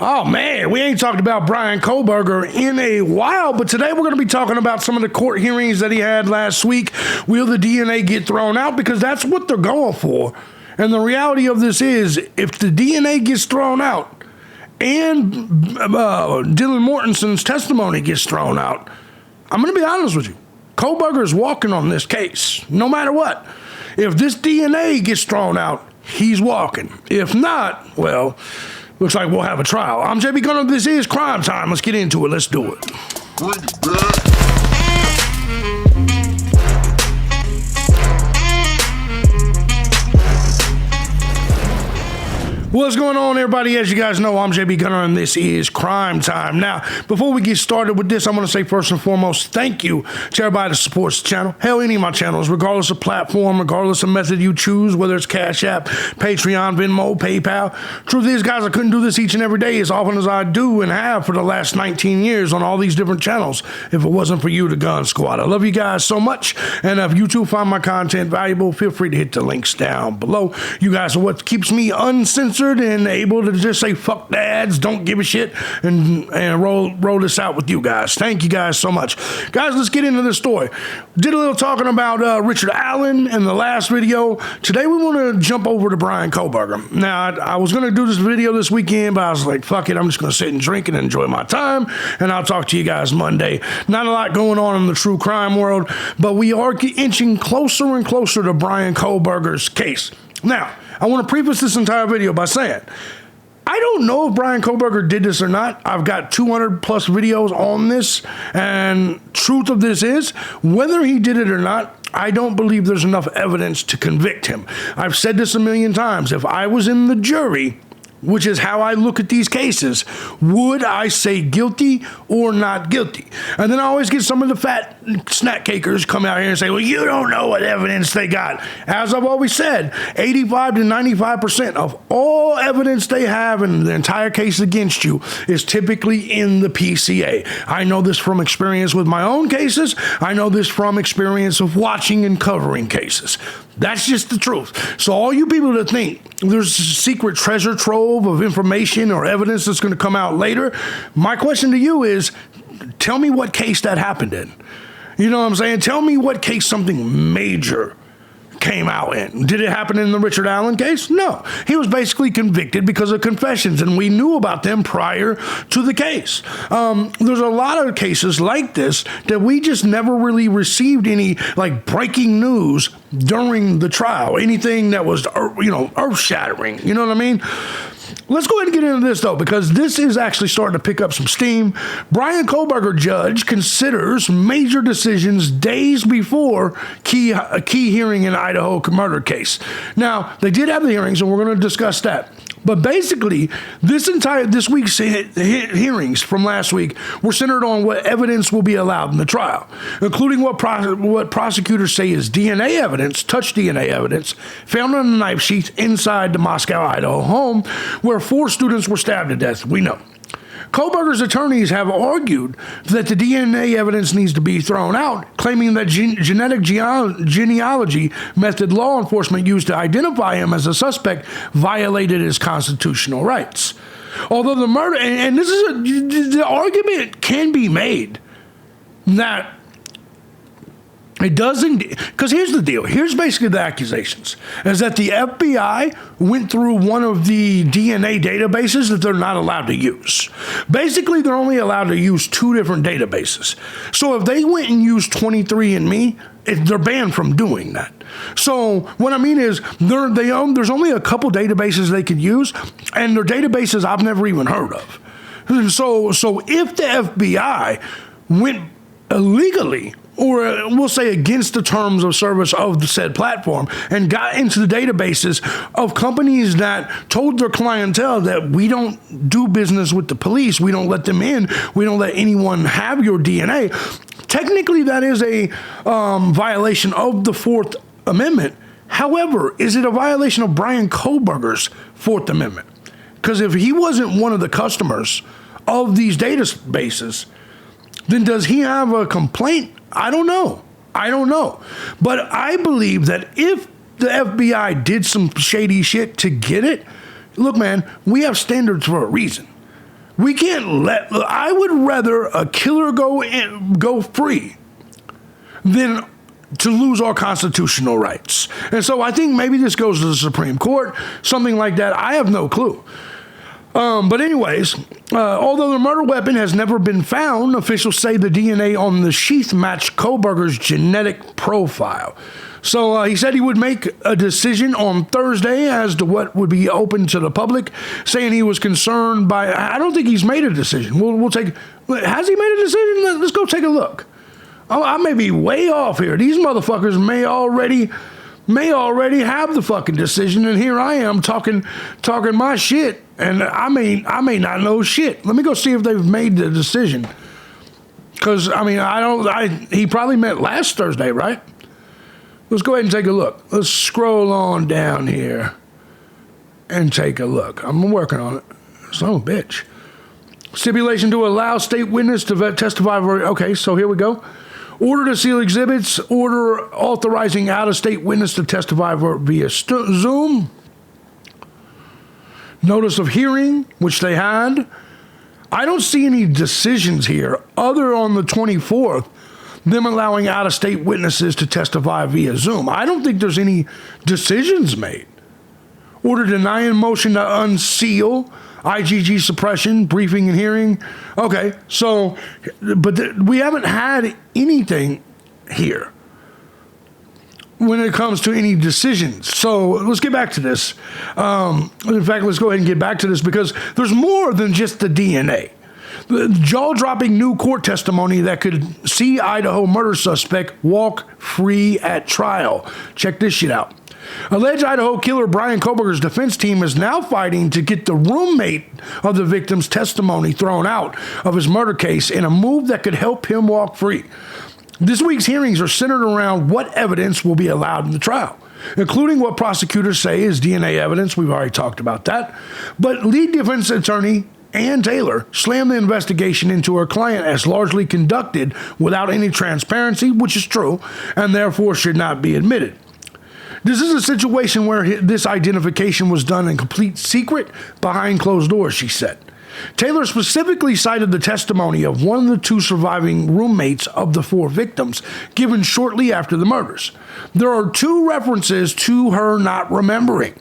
Oh man, we ain't talked about Bryan Kohberger in a while, but today we're going to be talking about some of the court hearings that he had last week. Will the DNA get thrown out? Because that's what they're going for. And the reality of this is, if the DNA gets thrown out and Dylan Mortensen's testimony gets thrown out, I'm going to be honest with you. Kohberger is walking on this case, no matter what. If this DNA gets thrown out, he's walking. If not, well, looks like we'll have a trial. I'm JB Gunner. This is Crime Time. Let's get into it. Let's do it. Bring it back. What's going on, everybody? As you guys know, I'm JB Gunner, and this is Crime Time. Now, before we get started with this, I want to say first and foremost, thank you to everybody that supports the channel. Hell, any of my channels, regardless of platform, regardless of method you choose, whether it's Cash App, Patreon, Venmo, PayPal. Truth is, guys, I couldn't do this each and every day as often as I do and have for the last 19 years on all these different channels if it wasn't for you, the Gun Squad. I love you guys so much, and if you too find my content valuable, feel free to hit the links down below. You guys are what keeps me uncensored and able to just say fuck the ads, don't give a shit, and roll this out with you guys. Thank you guys so much. Guys, let's get into this story. Did a little talking about Richard Allen in the last video. Today we want to jump over to Bryan Kohberger. Now, I was going to do this video this weekend, but I was like, fuck it, I'm just going to sit and drink and enjoy my time, and I'll talk to you guys Monday. Not a lot going on in the true crime world, but we are inching closer and closer to Bryan Kohberger's case. Now, I want to preface this entire video by saying, I don't know if Bryan Kohberger did this or not. I've got 200 plus videos on this, and truth of this is, whether he did it or not, I don't believe there's enough evidence to convict him. I've said this a million times. If I was in the jury, which is how I look at these cases, would I say guilty or not guilty? And then I always get some of the fat snack cakers come out here and say, well, you don't know what evidence they got. As I've always said, 85 to 95% of all evidence they have in the entire case against you is typically in the PCA. I know this from experience with my own cases. I know this from experience of watching and covering cases. That's just the truth. So all you people that think there's a secret treasure trove of information or evidence that's going to come out later, my question to you is, tell me what case that happened in. You know what I'm saying? Tell me what case something major came out in. Did it happen in the Richard Allen case? No. He was basically convicted because of confessions, and we knew about them prior to the case. There's a lot of cases like this that we just never really received any like breaking news during the trial, anything that was, earth-shattering. You know what I mean? Let's go ahead and get into this, though, because this is actually starting to pick up some steam. Bryan Kohberger judge considers major decisions days before a key hearing in Idaho murder case. Now, they did have the hearings, and we're going to discuss that. But basically, this week's hearings from last week were centered on what evidence will be allowed in the trial, including what prosecutors say is DNA evidence, touch DNA evidence, found on a knife sheath inside the Moscow, Idaho home where 4 students were stabbed to death. We know. Kohberger's attorneys have argued that the DNA evidence needs to be thrown out, claiming that genetic genealogy method law enforcement used to identify him as a suspect violated his constitutional rights. Although the murder, and this is the argument can be made that it doesn't, because here's the deal. Here's basically the accusations, is that the FBI went through one of the DNA databases that they're not allowed to use. Basically, they're only allowed to use 2 different databases. So if they went and used 23andMe, they're banned from doing that. So what I mean is there's only a couple databases they could use, and they're databases I've never even heard of. So if the FBI went illegally, or we'll say against the terms of service of the said platform, and got into the databases of companies that told their clientele that we don't do business with the police, we don't let them in, we don't let anyone have your DNA, technically that is a violation of the 4th Amendment. However, is it a violation of Bryan Kohberger's 4th Amendment? Because if he wasn't one of the customers of these databases, then does he have a complaint? I don't know. But I believe that if the FBI did some shady shit to get it, look, man, we have standards for a reason. We can't I would rather a killer go free than to lose our constitutional rights. And so I think maybe this goes to the Supreme Court, something like that. I have no clue. But anyways, although the murder weapon has never been found, officials say the DNA on the sheath matched Kohberger's genetic profile. So he said he would make a decision on Thursday as to what would be open to the public, saying he was concerned by, I don't think he's made a decision. We'll take, has he made a decision? Let's go take a look. I may be way off here. These motherfuckers may already have the fucking decision, and here I am talking my shit, and I may not know shit. Let me go see if they've made the decision. Because he probably met last Thursday, right? Let's go ahead and take a look. Let's scroll on down here and take a look. I'm working on it. Son of a bitch. Stipulation to allow state witness to testify. Okay, so here we go. Order to seal exhibits. Order authorizing out-of-state witness to testify via Zoom. Notice of hearing, which they had. I don't see any decisions here other on the 24th, them allowing out-of-state witnesses to testify via Zoom. I don't think there's any decisions made. Order denying motion to unseal. IGG suppression, briefing and hearing. Okay, so, but we haven't had anything here when it comes to any decisions. So let's get back to this. In fact, let's go ahead and get back to this because there's more than just the DNA. The jaw-dropping new court testimony that could see Idaho murder suspect walk free at trial. Check this shit out. Alleged Idaho killer Bryan Kohberger's defense team is now fighting to get the roommate of the victim's testimony thrown out of his murder case in a move that could help him walk free. This week's hearings are centered around what evidence will be allowed in the trial, including what prosecutors say is DNA evidence. We've already talked about that. But lead defense attorney Ann Taylor slammed the investigation into her client as largely conducted without any transparency, which is true, and therefore should not be admitted. This is a situation where this identification was done in complete secret behind closed doors, she said. Taylor specifically cited the testimony of one of the two surviving roommates of the four victims, given shortly after the murders. There are two references to her not remembering.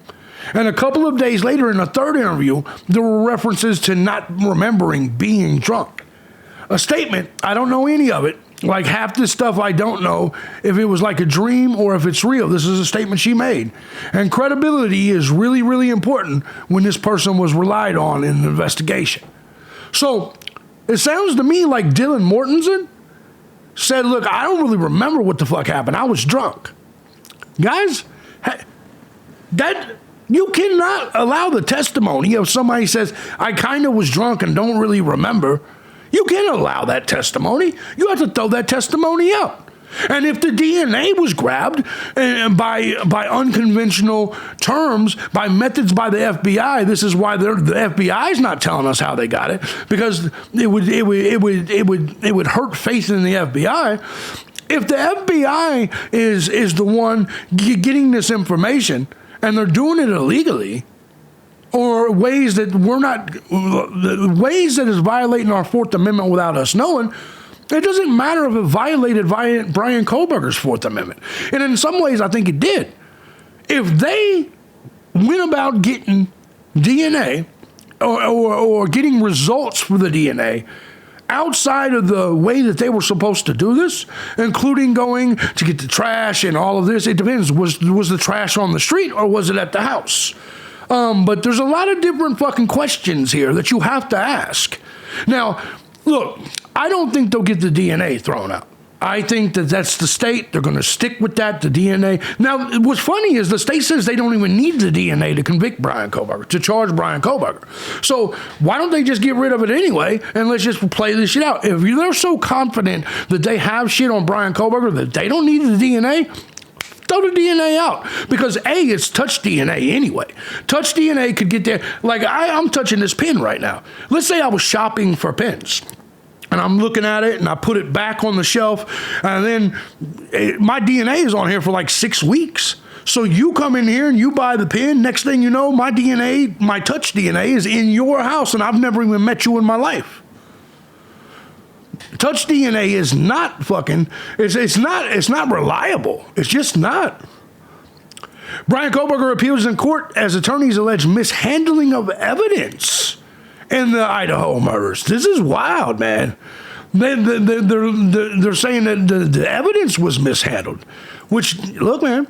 And a couple of days later in a third interview, there were references to not remembering being drunk. A statement, I don't know any of it. Like half this stuff, I don't know if it was like a dream or if it's real. This is a statement she made. And credibility is really, really important when this person was relied on in an investigation. So it sounds to me like Dylan Mortensen said, look, I don't really remember what the fuck happened. I was drunk. Guys, that you cannot allow the testimony of somebody who says, I kind of was drunk and don't really remember. You can't allow that testimony. You have to throw that testimony out. And if the DNA was grabbed by unconventional terms, by methods by the FBI, this is why the FBI is not telling us how they got it, because it would hurt faith in the FBI. If the FBI is the one getting this information and they're doing it illegally, or ways that is violating our Fourth Amendment without us knowing, it doesn't matter if it violated Bryan Kohberger's Fourth Amendment. And in some ways, I think it did. If they went about getting DNA or getting results for the DNA outside of the way that they were supposed to do this, including going to get the trash and all of this, it depends. Was the trash on the street or was it at the house? But there's a lot of different fucking questions here that you have to ask. Now, look, I don't think they'll get the DNA thrown out. I think that that's the state. They're going to stick with that, the DNA. Now, what's funny is the state says they don't even need the DNA to convict Bryan Kohberger, to charge Bryan Kohberger. So why don't they just get rid of it anyway, and let's just play this shit out? If they're so confident that they have shit on Bryan Kohberger that they don't need the DNA, throw the DNA out, because it's touch DNA anyway. Touch DNA could get there. Like I'm touching this pen right now. Let's say I was shopping for pens and I'm looking at it and I put it back on the shelf and then my DNA is on here for like 6 weeks. So you come in here and you buy the pen. Next thing you know, my DNA, my touch DNA is in your house, and I've never even met you in my life. Touch DNA is not fucking, it's not reliable. It's just not. Bryan Kohberger appeals in court as attorneys allege mishandling of evidence in the Idaho murders. This is wild, man. They're saying that the evidence was mishandled, which, look, man,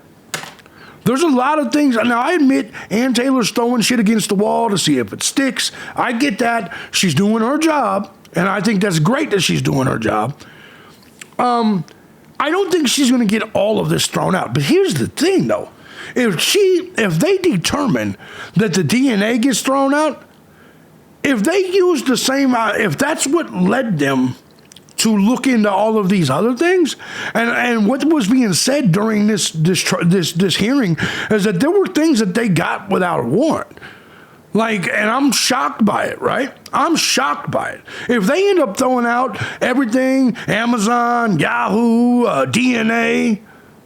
there's a lot of things. Now, I admit Ann Taylor's throwing shit against the wall to see if it sticks. I get that. She's doing her job, and I think that's great that she's doing her job. I don't think she's going to get all of this thrown out. But here's the thing, though. If they determine that the DNA gets thrown out, if they use the same, if that's what led them to look into all of these other things, and what was being said during this hearing is that there were things that they got without a warrant. Like, and I'm shocked by it, right? I'm shocked by it. If they end up throwing out everything, Amazon, Yahoo, DNA,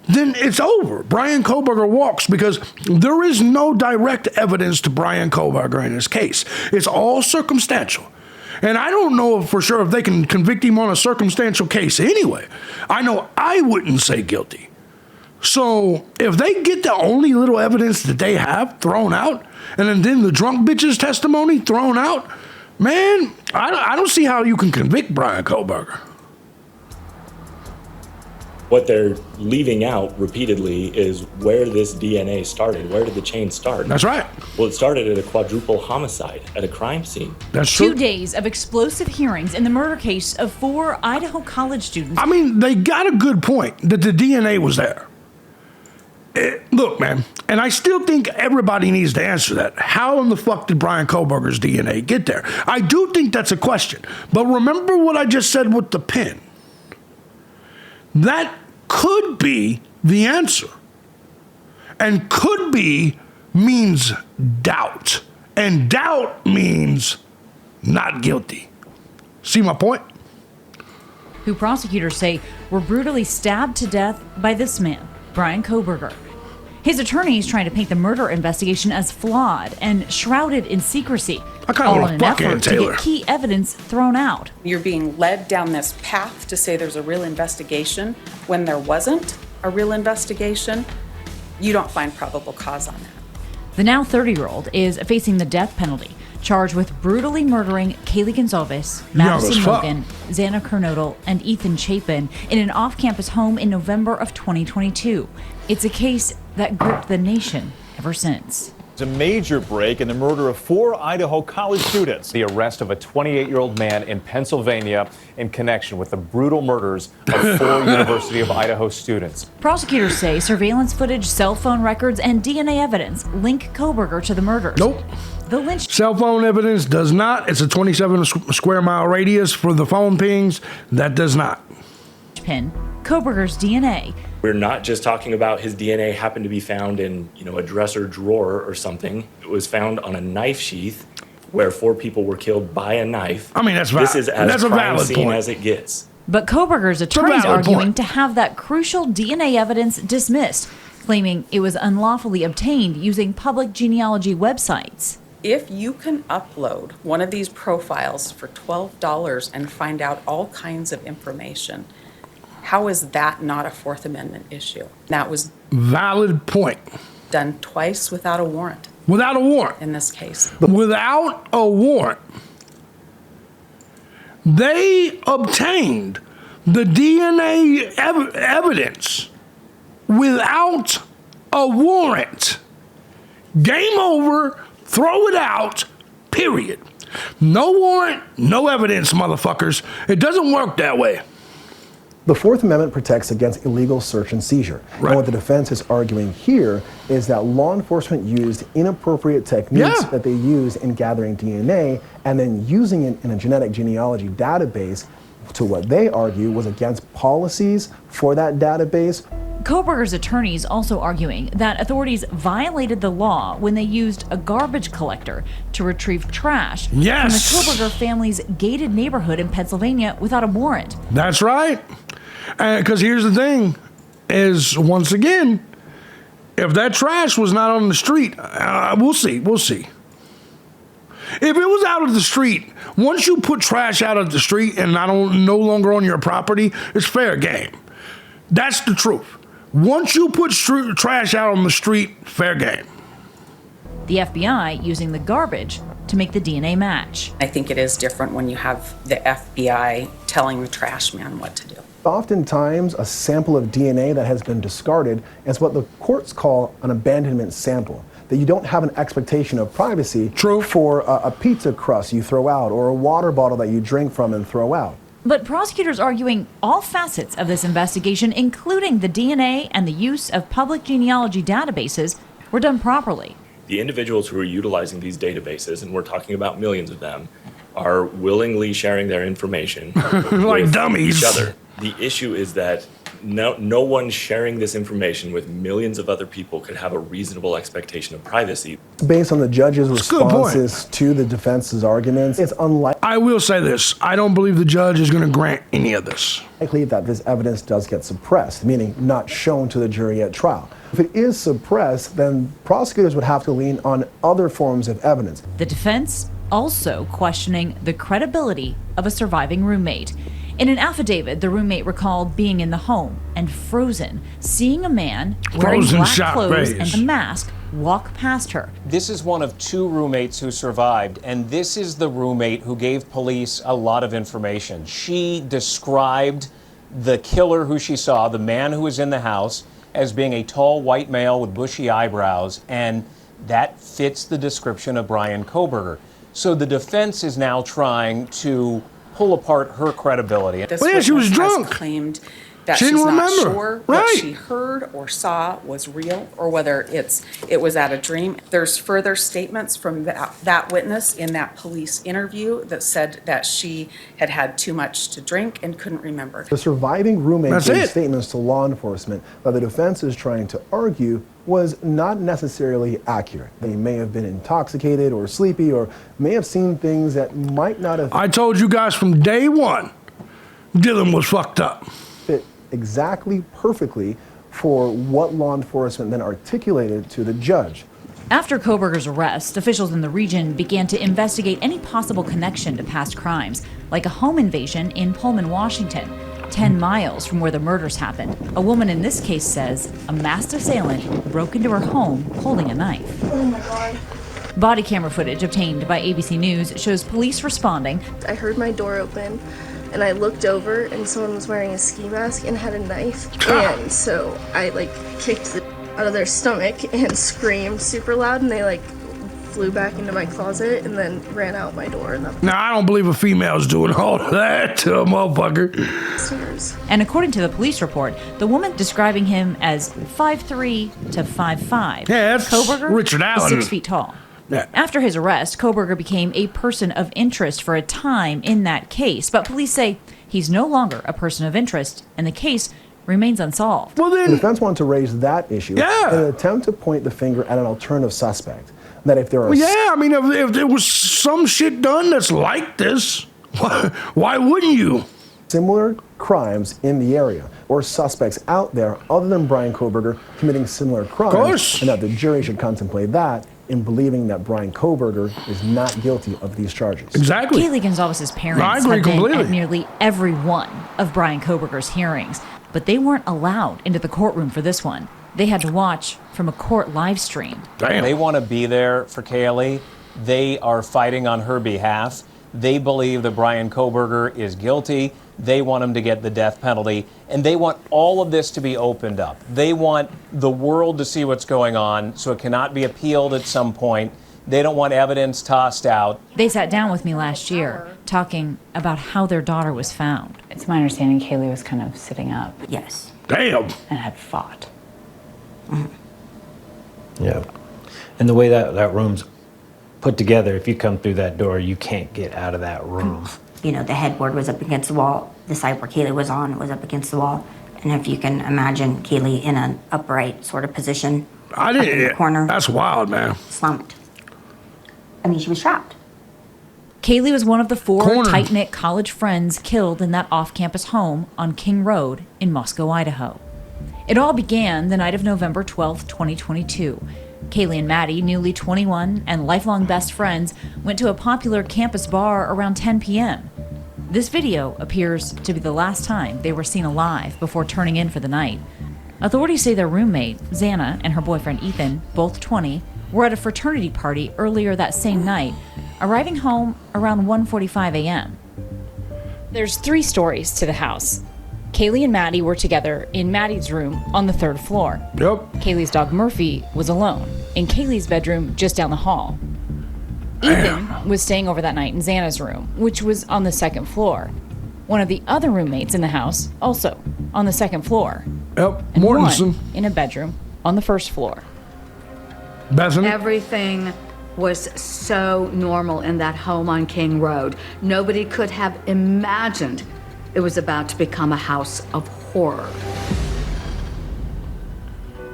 then it's over. Bryan Kohberger walks, because there is no direct evidence to Bryan Kohberger in this case. It's all circumstantial. And I don't know for sure if they can convict him on a circumstantial case anyway. I know I wouldn't say guilty. So if they get the only little evidence that they have thrown out, and then the drunk bitch's testimony thrown out, man, I don't see how you can convict Bryan Kohberger. What they're leaving out repeatedly is where this DNA started. Where did the chain start? That's right. Well, it started at a quadruple homicide at a crime scene. That's true. 2 days of explosive hearings in the murder case of 4 Idaho college students. I mean, they got a good point that the DNA was there. Look, man, and I still think everybody needs to answer that. How in the fuck did Bryan Kohberger's DNA get there? I do think that's a question. But remember what I just said with the pen. That could be the answer. And could be means doubt. And doubt means not guilty. See my point? Who prosecutors say were brutally stabbed to death by this man, Bryan Kohberger. His attorney is trying to paint the murder investigation as flawed and shrouded in secrecy, all in an effort to get key evidence thrown out. You're being led down this path to say there's a real investigation when there wasn't a real investigation. You don't find probable cause on that. The now 30-year-old is facing the death penalty, charged with brutally murdering Kaylee Gonzalez, Madison Logan, Xana Kernodle, and Ethan Chapin in an off-campus home in November of 2022. It's a case that gripped the nation ever since. It's a major break in the murder of 4 Idaho college students. The arrest of a 28-year-old man in Pennsylvania in connection with the brutal murders of 4 University of Idaho students. Prosecutors say surveillance footage, cell phone records, and DNA evidence link Kohberger to the murders. Nope. The lynch cell phone evidence does not. It's a 27 square mile radius for the phone pings. That does not. Pin Kohberger's DNA. We're not just talking about his DNA happened to be found in, a dresser drawer or something. It was found on a knife sheath where 4 people were killed by a knife. I mean, that's valid. This is as crime scene as it gets. But Kohberger's attorney is arguing to have that crucial DNA evidence dismissed, claiming it was unlawfully obtained using public genealogy websites. If you can upload one of these profiles for $12 and find out all kinds of information, how is that not a Fourth Amendment issue? That was valid point. Done twice without a warrant. Without a warrant. In this case. Without a warrant. They obtained the DNA evidence without a warrant. Game over. Throw it out. Period. No warrant, no evidence, motherfuckers. It doesn't work that way. The Fourth Amendment protects against illegal search and seizure. Right. And what the defense is arguing here is that law enforcement used inappropriate techniques that they use in gathering DNA and then using it in a genetic genealogy database to what they argue was against policies for that database. Kohberger's attorney is also arguing that authorities violated the law when they used a garbage collector to retrieve trash from the Kohberger family's gated neighborhood in Pennsylvania without a warrant. That's right. Because here's the thing, is once again, if that trash was not on the street, we'll see. We'll see. If it was out of the street, once you put trash out of the street and no longer on your property, it's fair game. That's the truth. Once you put trash out on the street, fair game. The FBI using the garbage to make the DNA match. I think it is different when you have the FBI telling the trash man what to do. Oftentimes, a sample of DNA that has been discarded is what the courts call an abandonment sample, that you don't have an expectation of privacy. True. For a pizza crust you throw out or a water bottle that you drink from and throw out. But prosecutors arguing all facets of this investigation, including the DNA and the use of public genealogy databases, were done properly. The individuals who are utilizing these databases, and we're talking about millions of them, are willingly sharing their information like with dummies. each other. The issue is that no one sharing this information with millions of other people could have a reasonable expectation of privacy. Based on the judge's That's a good point. responses to the defense's arguments, it's unlikely I will say this. I don't believe the judge is going to grant any of this. that this evidence does get suppressed, meaning not shown to the jury at trial. If it is suppressed, then prosecutors would have to lean on other forms of evidence. The defense also questioning the credibility of a surviving roommate. In an affidavit, the roommate recalled being in the home and frozen, seeing a man wearing Frozen black shot clothes face. and a mask walk past her. This is one of 2 roommates who survived, and this is the roommate who gave police a lot of information. She described the killer who she saw, the man who was in the house, as being a tall white male with bushy eyebrows, and that fits the description of Bryan Kohberger. So the defense is now trying to pull apart her credibility. This Well, yeah, she was witness has drunk. claimed that She she's didn't not remember. sure Right. what she heard or saw was real or whether it was at a dream. There's further statements from that witness in that police interview that said that she had had too much to drink and couldn't remember. The surviving roommate That's gave it. statements to law enforcement that the defense is trying to argue was not necessarily accurate. They may have been intoxicated or sleepy or may have seen things that might not have I told you guys from day one, Dylan was fucked up. fit exactly perfectly for what law enforcement then articulated to the judge. After Kohberger's arrest, officials in the region began to investigate any possible connection to past crimes, like a home invasion in Pullman, Washington, 10 miles from where the murders happened. A woman in this case says a masked assailant broke into her home holding a knife. Oh my God. Body camera footage obtained by ABC News shows police responding. I heard my door open and I looked over and someone was wearing a ski mask and had a knife. And so I kicked the out of their stomach and screamed super loud and they flew back into my closet and then ran out my door and up Now, I don't believe a female's doing all of that to a motherfucker. the stairs. And according to the police report, the woman describing him as 5'3" to 5'5". Yeah, that's Kohberger Richard is Allen. 6 feet tall. Yeah. After his arrest, Kohberger became a person of interest for a time in that case, but police say he's no longer a person of interest, and the case remains unsolved. Well, The then, defense wanted to raise that issue Yeah. in an attempt to point the finger at an alternative suspect. That if there are yeah, I mean, if there was some shit done that's like this, why wouldn't you? similar crimes in the area or suspects out there other than Bryan Kohberger committing similar crimes, course. and that the jury should contemplate that in believing that Bryan Kohberger is not guilty of these charges. Exactly. Kaylee Gonzalez's parents I agree have been completely. at nearly every one of Bryan Kohberger's hearings, but they weren't allowed into the courtroom for this one. They had to watch from a court live stream. Damn. They want to be there for Kaylee. They are fighting on her behalf. They believe that Bryan Kohberger is guilty. They want him to get the death penalty. And they want all of this to be opened up. They want the world to see what's going on so it cannot be appealed at some point. They don't want evidence tossed out. They sat down with me last year talking about how their daughter was found. It's my understanding Kaylee was kind of sitting up Yes, Damn. and had fought. Yeah. And the way that room's put together, if you come through that door, you can't get out of that room. you know, the headboard was up against the wall. The side where Kaylee was on was up against the wall. And if you can imagine Kaylee in an upright sort of position, I up in didn't. the corner, That's wild, man. slumped. I mean, she was trapped. Kaylee was one of the 4 Cornered. tight-knit college friends killed in that off-campus home on King Road in Moscow, Idaho. It all began the night of November 12, 2022. Kaylee and Maddie, newly 21 and lifelong best friends, went to a popular campus bar around 10 p.m. This video appears to be the last time they were seen alive before turning in for the night. Authorities say their roommate, Xana, and her boyfriend Ethan, both 20, were at a fraternity party earlier that same night, arriving home around 1:45 a.m. There's 3 stories to the house. Kaylee and Maddie were together in Maddie's room on the 3rd floor. Yep. Kaylee's dog Murphy was alone in Kaylee's bedroom just down the hall. Ethan was staying over that night in Xana's room, which was on the 2nd floor. One of the other roommates in the house, also on the 2nd floor. Yep, And Mortensen. one in a bedroom on the 1st floor. Bethany? Everything was so normal in that home on King Road. Nobody could have imagined it was about to become a house of horror.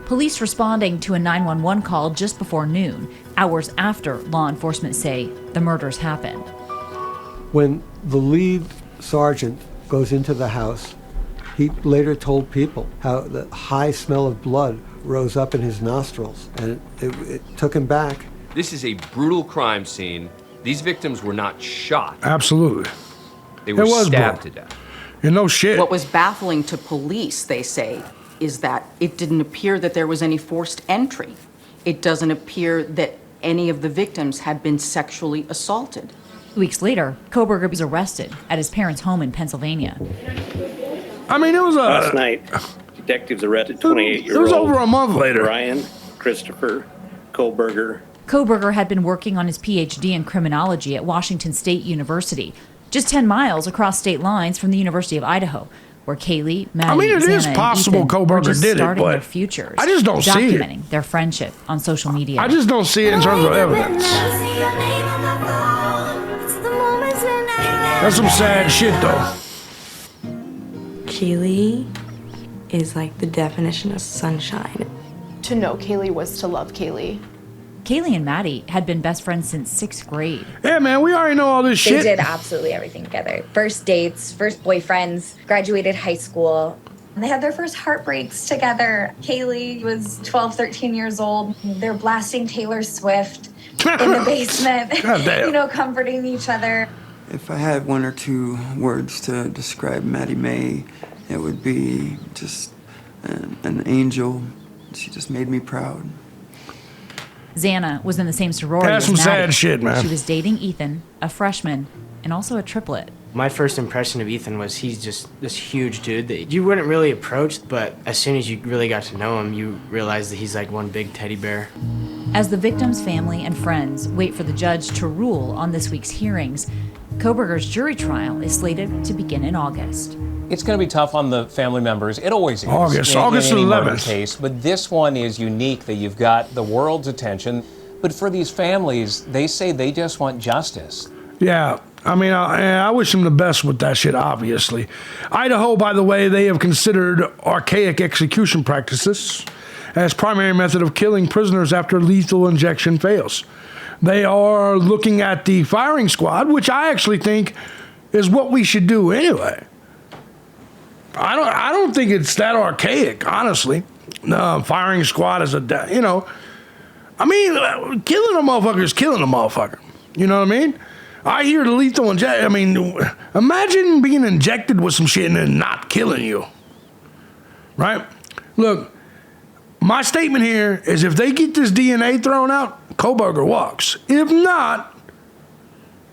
Police responding to a 911 call just before noon, hours after law enforcement say the murders happened. When the lead sergeant goes into the house, he later told people how the high smell of blood rose up in his nostrils, and it took him back. This is a brutal crime scene. These victims were not shot. Absolutely. They were stabbed to death. And no shit. What was baffling to police, they say, is that it didn't appear that there was any forced entry. It doesn't appear that any of the victims had been sexually assaulted. Weeks later, Kohberger was arrested at his parents' home in Pennsylvania. I mean, it was Last night, detectives arrested 28-year-old. It was over a month later. Bryan Christopher Kohberger. Kohberger had been working on his PhD in criminology at Washington State University, just 10 miles across state lines from the University of Idaho, where Kaylee, Maddie, I mean, it is Xana, possible and Ethan Kohberger were just did it, starting but their futures, I just don't see it. documenting their friendship on social media. I just don't see it in terms of evidence. That's some sad shit, though. Kaylee is like the definition of sunshine. To know Kaylee was to love Kaylee. Kaylee and Maddie had been best friends since 6th grade. Yeah, man, we already know all this shit. They did absolutely everything together. First dates, first boyfriends, graduated high school. They had their first heartbreaks together. Kaylee was 12, 13 years old. They're blasting Taylor Swift in the basement, you know, comforting each other. If I had 1 or 2 words to describe Maddie Mae, it would be just an angel. She just made me proud. Xana was in the same sorority That's as some Maddie. sad shit, man. She was dating Ethan, a freshman, and also a triplet. My first impression of Ethan was he's just this huge dude that you wouldn't really approach, but as soon as you really got to know him, you realize that he's like one big teddy bear. As the victim's family and friends wait for the judge to rule on this week's hearings, Kohberger's jury trial is slated to begin in August. It's going to be tough on the family members. It always is. August in any murder 11th. case, but this one is unique that you've got the world's attention. But for these families, they say they just want justice. Yeah, I mean, I wish them the best with that shit, obviously. Idaho, by the way, they have considered archaic execution practices as primary method of killing prisoners after lethal injection fails. They are looking at the firing squad, which I actually think is what we should do anyway. I don't think it's that archaic, honestly. Firing squad is you know, I mean, killing a motherfucker is killing a motherfucker. You know what I mean? I hear the lethal injection. I mean, imagine being injected with some shit and then not killing you. Right? Look, my statement here is if they get this DNA thrown out, Kohberger walks. If not,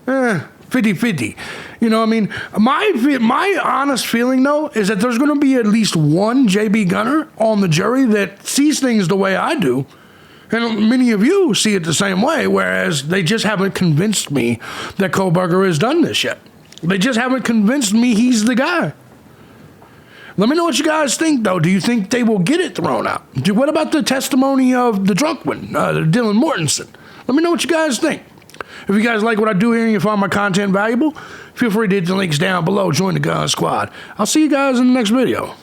50-50. You know what I mean? My honest feeling, though, is that there's going to be at least one J.B. Gunner on the jury that sees things the way I do. And many of you see it the same way, whereas they just haven't convinced me that Kohberger has done this yet. They just haven't convinced me he's the guy. Let me know what you guys think, though. Do you think they will get it thrown out? What about the testimony of the drunk one, Dylan Mortensen? Let me know what you guys think. If you guys like what I do here and you find my content valuable, feel free to hit the links down below. Join the Gun Squad. I'll see you guys in the next video.